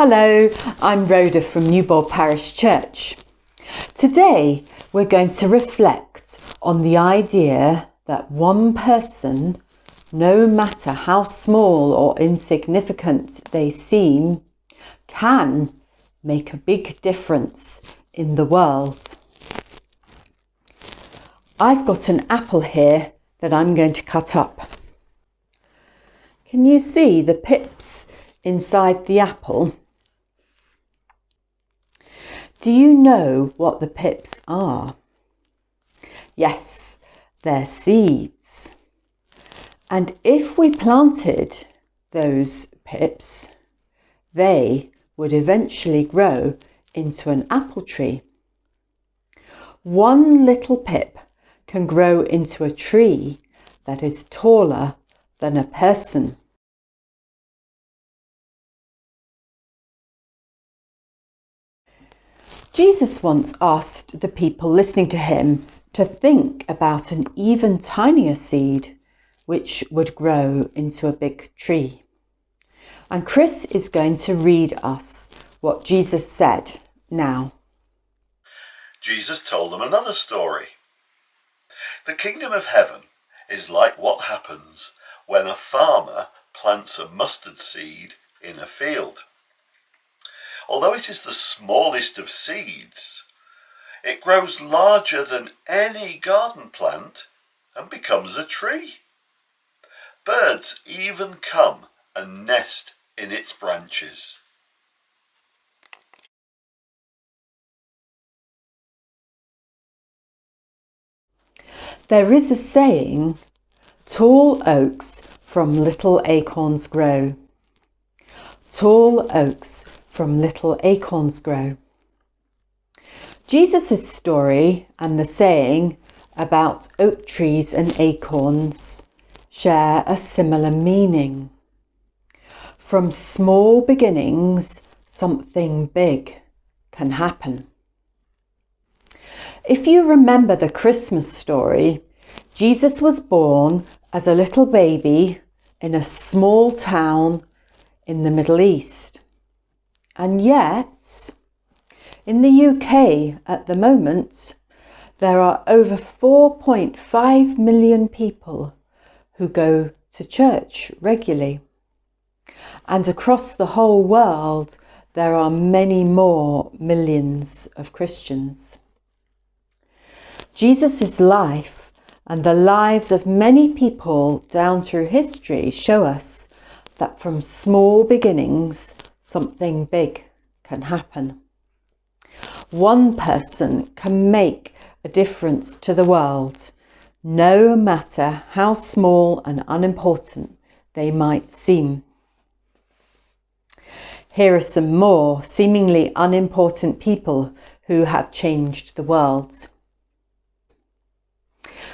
Hello, I'm Rhoda from Newbold Parish Church. Today we're going to reflect on the idea that one person, no matter how small or insignificant they seem, can make a big difference in the world. I've got an apple here that I'm going to cut up. Can you see the pips inside the apple? Do you know what the pips are? Yes, they're seeds. And if we planted those pips, they would eventually grow into an apple tree. One little pip can grow into a tree that is taller than a person. Jesus once asked the people listening to him to think about an even tinier seed which would grow into a big tree. And Chris is going to read us what Jesus said now. Jesus told them another story. The kingdom of heaven is like what happens when a farmer plants a mustard seed in a field. Although it is the smallest of seeds, it grows larger than any garden plant and becomes a tree. Birds even come and nest in its branches. There is a saying, tall oaks from little acorns grow. Tall oaks from little acorns grow. Jesus' story and the saying about oak trees and acorns share a similar meaning. From small beginnings, something big can happen. If you remember the Christmas story, Jesus was born as a little baby in a small town in the Middle East. And yet, in the UK at the moment, there are over 4.5 million people who go to church regularly. And across the whole world, there are many more millions of Christians. Jesus' life and the lives of many people down through history show us that from small beginnings, something big can happen. One person can make a difference to the world, no matter how small and unimportant they might seem. Here are some more seemingly unimportant people who have changed the world.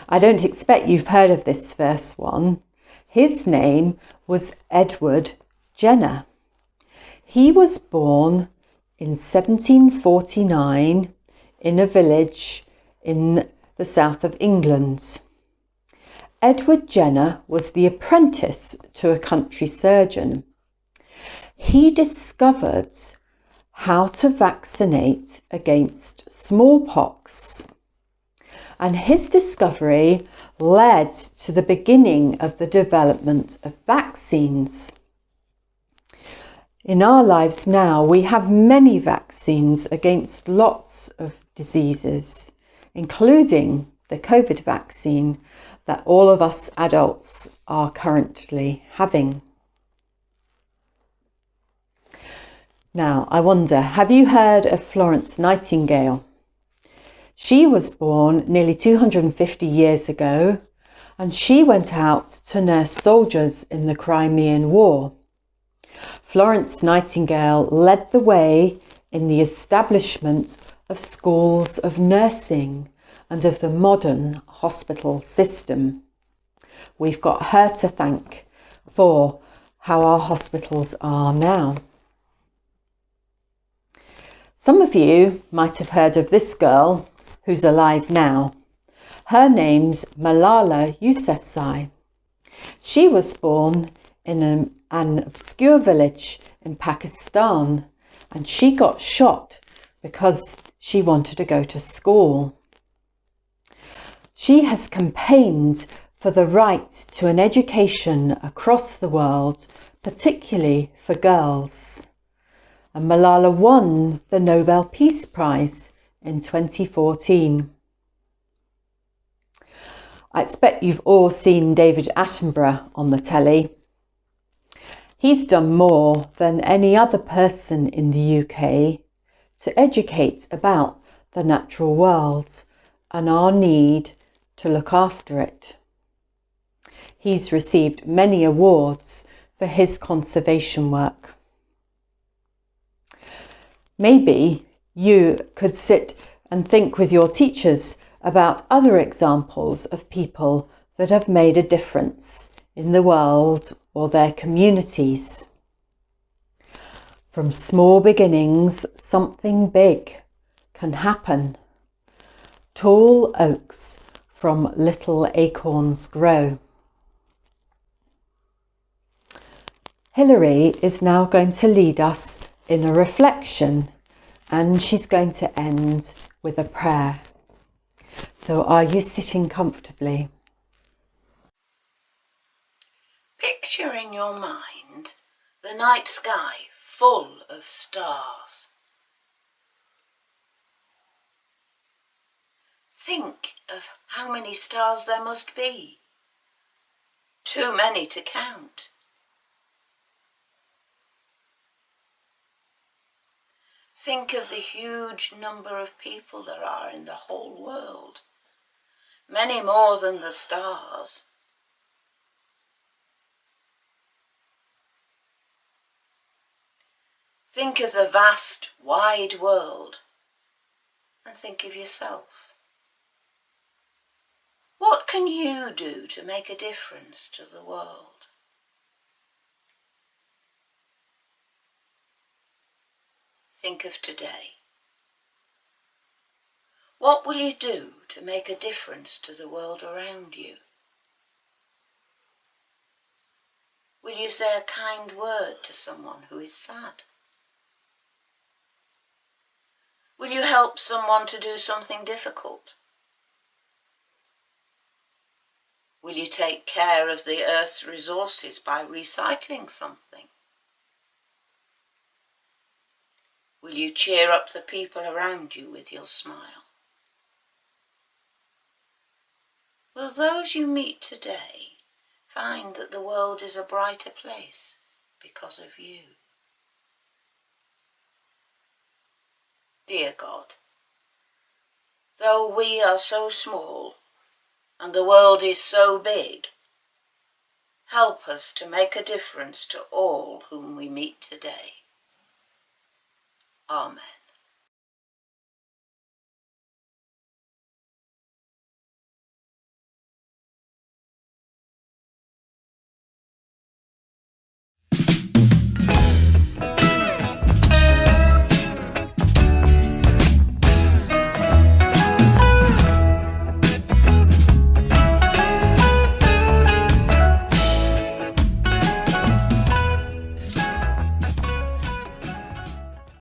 I don't expect you've heard of this first one. His name was Edward Jenner. He was born in 1749 in a village in the south of England. Edward Jenner was the apprentice to a country surgeon. He discovered how to vaccinate against smallpox. And his discovery led to the beginning of the development of vaccines. In our lives now, we have many vaccines against lots of diseases, including the COVID vaccine that all of us adults are currently having. Now, I wonder, have you heard of Florence Nightingale? She was born nearly 250 years ago, and she went out to nurse soldiers in the Crimean War. Florence Nightingale led the way in the establishment of schools of nursing and of the modern hospital system. We've got her to thank for how our hospitals are now. Some of you might have heard of this girl who's alive now. Her name's Malala Yousafzai. She was born in an obscure village in Pakistan and she got shot because she wanted to go to school. She has campaigned for the right to an education across the world, particularly for girls. And Malala won the Nobel Peace Prize in 2014. I expect you've all seen David Attenborough on the telly. He's done more than any other person in the UK to educate about the natural world and our need to look after it. He's received many awards for his conservation work. Maybe you could sit and think with your teachers about other examples of people that have made a difference in the world or their communities. From small beginnings, something big can happen. Tall oaks from little acorns grow. Hilary is now going to lead us in a reflection, and she's going to end with a prayer. So are you sitting comfortably? Picture in your mind the night sky full of stars. Think of how many stars there must be. Too many to count. Think of the huge number of people there are in the whole world. Many more than the stars. Think of the vast, wide world, and think of yourself. What can you do to make a difference to the world? Think of today. What will you do to make a difference to the world around you? Will you say a kind word to someone who is sad? Will you help someone to do something difficult? Will you take care of the earth's resources by recycling something? Will you cheer up the people around you with your smile? Will those you meet today find that the world is a brighter place because of you? Dear God, though we are so small and the world is so big, help us to make a difference to all whom we meet today. Amen.